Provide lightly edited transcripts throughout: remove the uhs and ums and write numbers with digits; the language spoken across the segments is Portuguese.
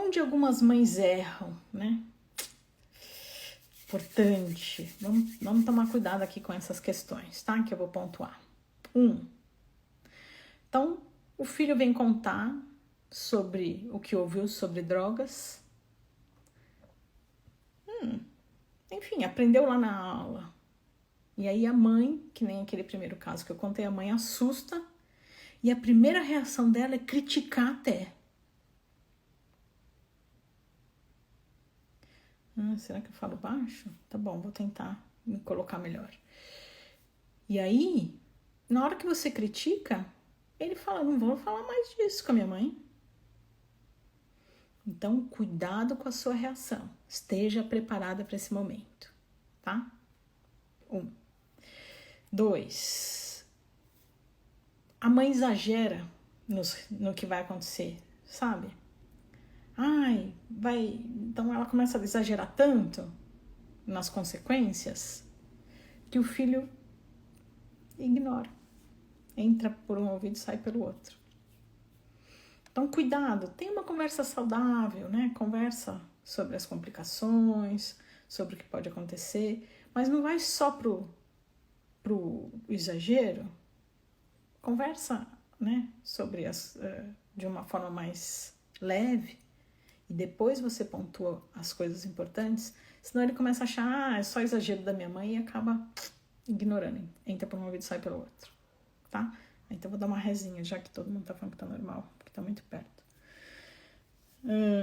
onde algumas mães erram, né? Importante. Vamos tomar cuidado aqui com essas questões, tá? Que eu vou pontuar. Então, o filho vem contar sobre o que ouviu sobre drogas. Enfim, aprendeu lá na aula. E aí a mãe, que nem aquele primeiro caso que eu contei, a mãe assusta e a primeira reação dela é criticar até. Será que eu falo baixo? Tá bom, vou tentar me colocar melhor. E aí, na hora que você critica, ele fala, não vou falar mais disso com a minha mãe. Então, cuidado com a sua reação. Esteja preparada para esse momento, tá? 2. A mãe exagera no que vai acontecer, sabe? Então ela começa a exagerar tanto nas consequências que o filho ignora. Entra por um ouvido e sai pelo outro. Então, cuidado, tenha uma conversa saudável, né? Conversa sobre as complicações, sobre o que pode acontecer, mas não vai só pro exagero. Conversa, né? Sobre de uma forma mais leve. E depois você pontua as coisas importantes, senão ele começa a achar, é só exagero da minha mãe e acaba ignorando. Entra por um ouvido e sai pelo outro, tá? Então vou dar uma rezinha, já que todo mundo tá falando que tá normal, porque tá muito perto.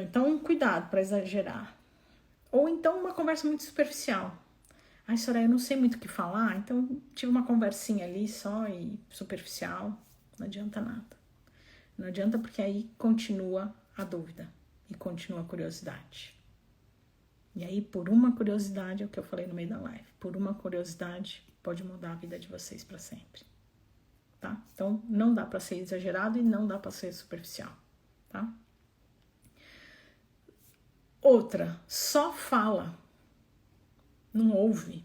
Então, cuidado para exagerar. Ou então uma conversa muito superficial. Soraya, eu não sei muito o que falar, então tive uma conversinha ali só e superficial, não adianta nada. Não adianta porque aí continua a dúvida. E continua a curiosidade. E aí, por uma curiosidade, é o que eu falei no meio da live. Por uma curiosidade, pode mudar a vida de vocês para sempre. Tá? Então, não dá para ser exagerado e não dá para ser superficial. Tá? Outra, só fala. Não ouve.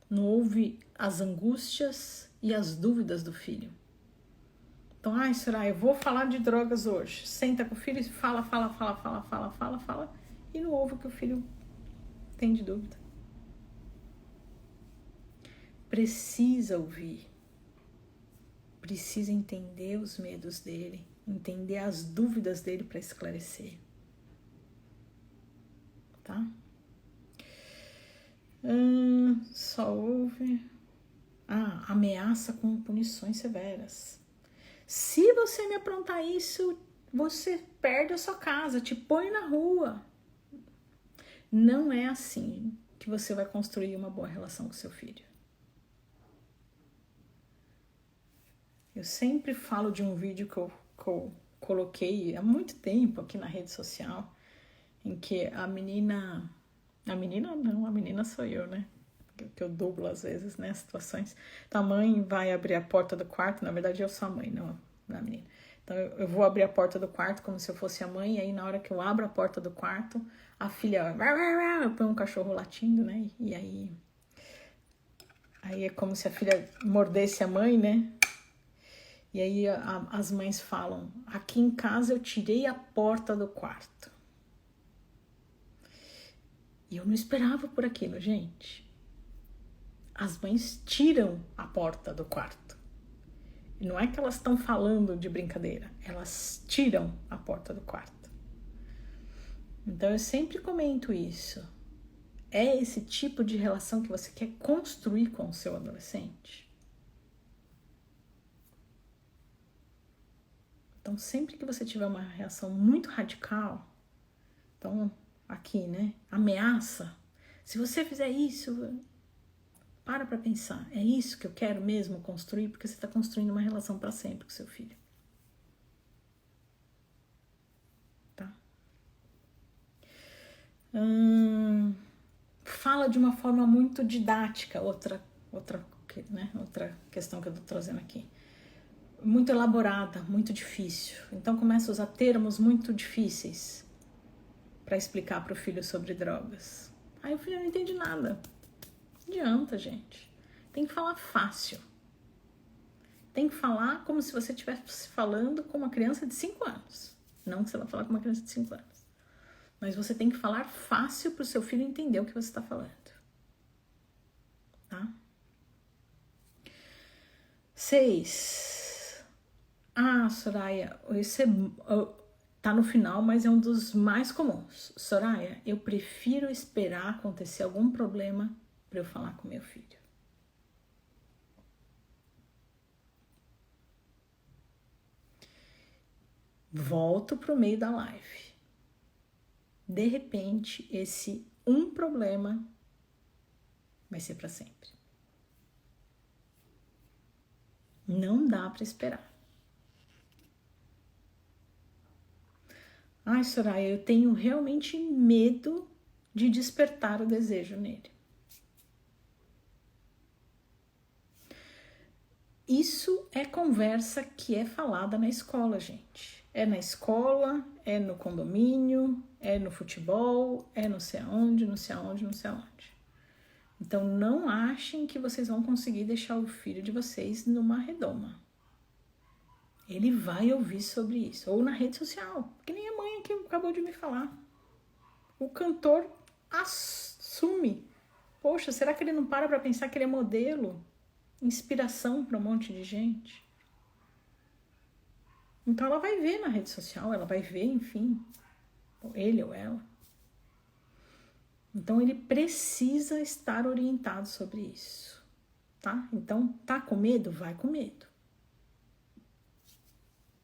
Não ouve as angústias e as dúvidas do filho. Então, Soraya, eu vou falar de drogas hoje. Senta com o filho e fala. E não ouve o que o filho tem de dúvida. Precisa ouvir. Precisa entender os medos dele. Entender as dúvidas dele para esclarecer. Tá? Só ouve. Ameaça com punições severas. Se você me aprontar isso, você perde a sua casa, te põe na rua. Não é assim que você vai construir uma boa relação com seu filho. Eu sempre falo de um vídeo que eu coloquei há muito tempo aqui na rede social, em que a menina sou eu, né? Que eu dublo às vezes, né, situações. Então a mãe vai abrir a porta do quarto, na verdade eu sou a mãe, não a menina. Então eu vou abrir a porta do quarto como se eu fosse a mãe, e aí na hora que eu abro a porta do quarto, a filha, eu ponho um cachorro latindo, né, e aí é como se a filha mordesse a mãe, né, e aí as mães falam, aqui em casa eu tirei a porta do quarto. E eu não esperava por aquilo, gente. As mães tiram a porta do quarto. E não é que elas estão falando de brincadeira, elas tiram a porta do quarto. Então eu sempre comento isso. É esse tipo de relação que você quer construir com o seu adolescente? Então sempre que você tiver uma reação muito radical, então aqui, né, ameaça, se você fizer isso... Para pensar, é isso que eu quero mesmo construir? Porque você está construindo uma relação para sempre com seu filho. Tá? Fala de uma forma muito didática, outra questão que eu estou trazendo aqui. Muito elaborada, muito difícil. Então começa a usar termos muito difíceis para explicar para o filho sobre drogas. Aí o filho não entende nada. Não adianta, gente. Tem que falar fácil. Tem que falar como se você estivesse falando com uma criança de 5 anos. Não que você vai falar com uma criança de 5 anos. Mas você tem que falar fácil para o seu filho entender o que você está falando. Tá? 6. Soraya, esse tá no final, mas é um dos mais comuns. Soraya, eu prefiro esperar acontecer algum problema para eu falar com meu filho. Volto pro meio da live. De repente, esse um problema vai ser para sempre. Não dá para esperar. Ai, Soraya, eu tenho realmente medo de despertar o desejo nele. Isso é conversa que é falada na escola, gente. É na escola, é no condomínio, é no futebol, é não sei aonde, não sei aonde, não sei aonde. Então não achem que vocês vão conseguir deixar o filho de vocês numa redoma. Ele vai ouvir sobre isso. Ou na rede social, que nem a mãe que acabou de me falar. O cantor assume. Poxa, será que ele não para pensar que ele é modelo? Inspiração para um monte de gente? Então ela vai ver na rede social, ela vai ver, enfim, ele ou ela. Então ele precisa estar orientado sobre isso, tá? Então, tá com medo? Vai com medo.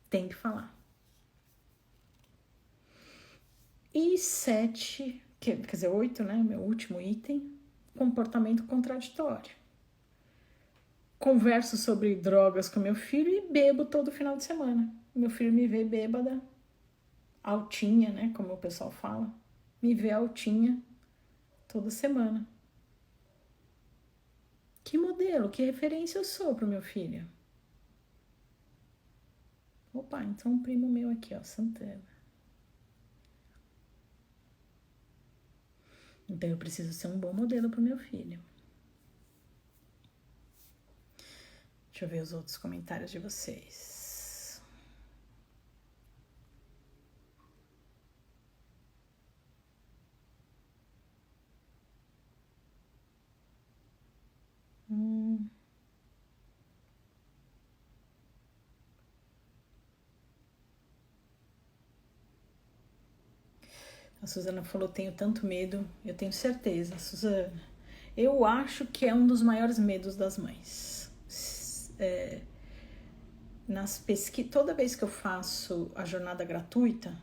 Tem que falar. E 7, quer dizer, 8, né? Meu último item, comportamento contraditório. Converso sobre drogas com meu filho e bebo todo final de semana. Meu filho me vê bêbada, altinha, né? Como o pessoal fala. Me vê altinha toda semana. Que modelo, que referência eu sou pro meu filho? Opa, então um primo meu aqui, ó, Santana. Então eu preciso ser um bom modelo pro meu filho. Deixa eu ver os outros comentários de vocês. A Suzana falou, tenho tanto medo. Eu tenho certeza, Suzana. Eu acho que é um dos maiores medos das mães. Nas pesquisas, toda vez que eu faço a jornada gratuita,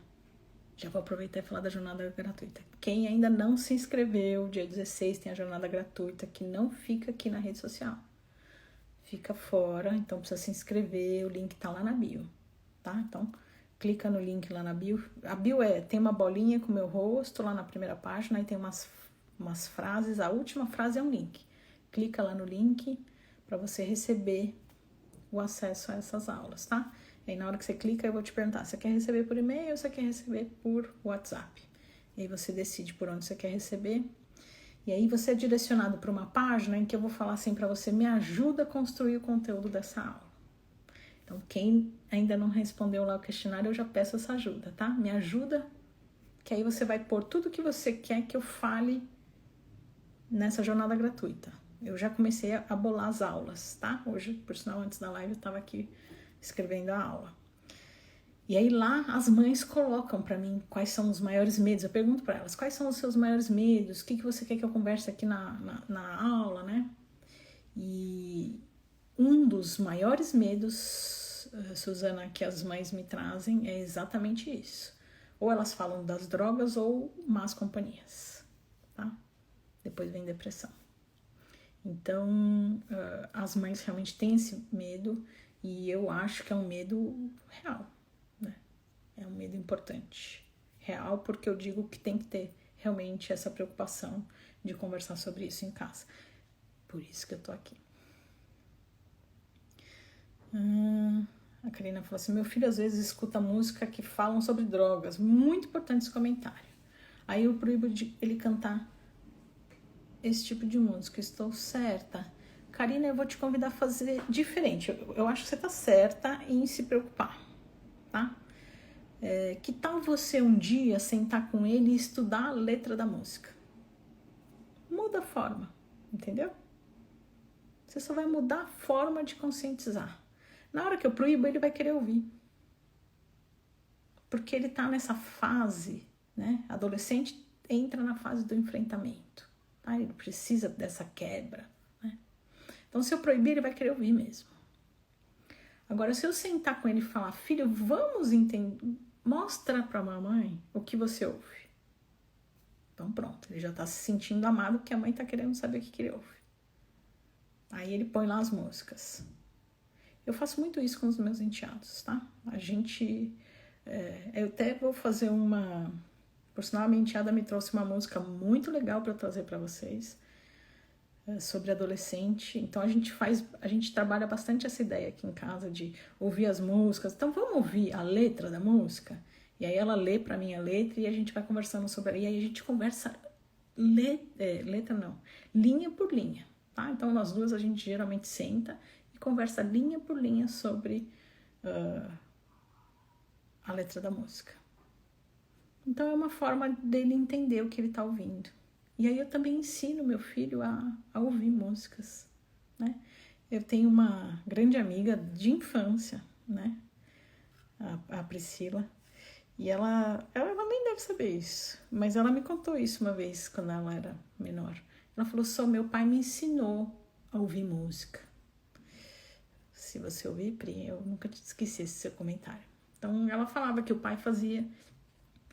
já vou aproveitar e falar da jornada gratuita. Quem ainda não se inscreveu, dia 16 tem a jornada gratuita, que não fica aqui na rede social. Fica fora, então precisa se inscrever, o link tá lá na bio, tá? Então, clica no link lá na bio. A bio tem uma bolinha com o meu rosto lá na primeira página e tem umas frases, a última frase é um link. Clica lá no link para você receber o acesso a essas aulas, tá? E aí na hora que você clica eu vou te perguntar, você quer receber por e-mail ou você quer receber por WhatsApp? E aí você decide por onde você quer receber. E aí você é direcionado para uma página em que eu vou falar assim para você, me ajuda a construir o conteúdo dessa aula. Então quem ainda não respondeu lá o questionário, eu já peço essa ajuda, tá? Me ajuda, que aí você vai pôr tudo que você quer que eu fale nessa jornada gratuita. Eu já comecei a bolar as aulas, tá? Hoje, por sinal, antes da live eu estava aqui escrevendo a aula. E aí lá as mães colocam para mim quais são os maiores medos. Eu pergunto para elas, quais são os seus maiores medos? O que você quer que eu converse aqui na aula, né? E um dos maiores medos, Suzana, que as mães me trazem é exatamente isso. Ou elas falam das drogas ou más companhias, tá? Depois vem depressão. Então, as mães realmente têm esse medo e eu acho que é um medo real, né? É um medo importante. Real porque eu digo que tem que ter realmente essa preocupação de conversar sobre isso em casa. Por isso que eu tô aqui. A Karina falou assim, meu filho às vezes escuta música que falam sobre drogas. Muito importante esse comentário. Aí eu proíbo de ele cantar esse tipo de música. Estou certa? Karina, eu vou te convidar a fazer diferente. Eu acho que você tá certa em se preocupar, tá? Que tal você um dia sentar com ele e estudar a letra da música? Muda a forma, entendeu? Você só vai mudar a forma de conscientizar. Na hora que eu proíbo, ele vai querer ouvir. Porque ele tá nessa fase, né? Adolescente entra na fase do enfrentamento, tá? Ele precisa dessa quebra, né? Então, se eu proibir, ele vai querer ouvir mesmo. Agora, se eu sentar com ele e falar, filho, vamos entender, mostra pra mamãe o que você ouve. Então, pronto, ele já tá se sentindo amado porque a mãe tá querendo saber o que ele ouve. Aí ele põe lá as músicas. Eu faço muito isso com os meus enteados, tá? Eu até vou fazer uma... Por sinal, a minha enteada me trouxe uma música muito legal para trazer para vocês, sobre adolescente. Então, a gente trabalha bastante essa ideia aqui em casa de ouvir as músicas. Então, vamos ouvir a letra da música? E aí ela lê para mim a letra e a gente vai conversando sobre ela. E aí a gente conversa linha por linha, tá? Então, nós duas a gente geralmente senta e conversa linha por linha sobre a letra da música. Então, é uma forma dele entender o que ele tá ouvindo. E aí eu também ensino meu filho a ouvir músicas, né? Eu tenho uma grande amiga de infância, né? A Priscila. E ela nem deve saber isso, mas ela me contou isso uma vez, quando ela era menor. Ela falou, meu pai me ensinou a ouvir música. Se você ouvir, Pri, eu nunca te esqueci esse seu comentário. Então, ela falava que o pai fazia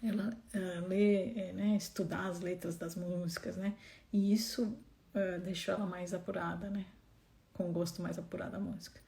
ela ler, né, estudar as letras das músicas, né? E isso deixou ela mais apurada, né? Com gosto mais apurado da música.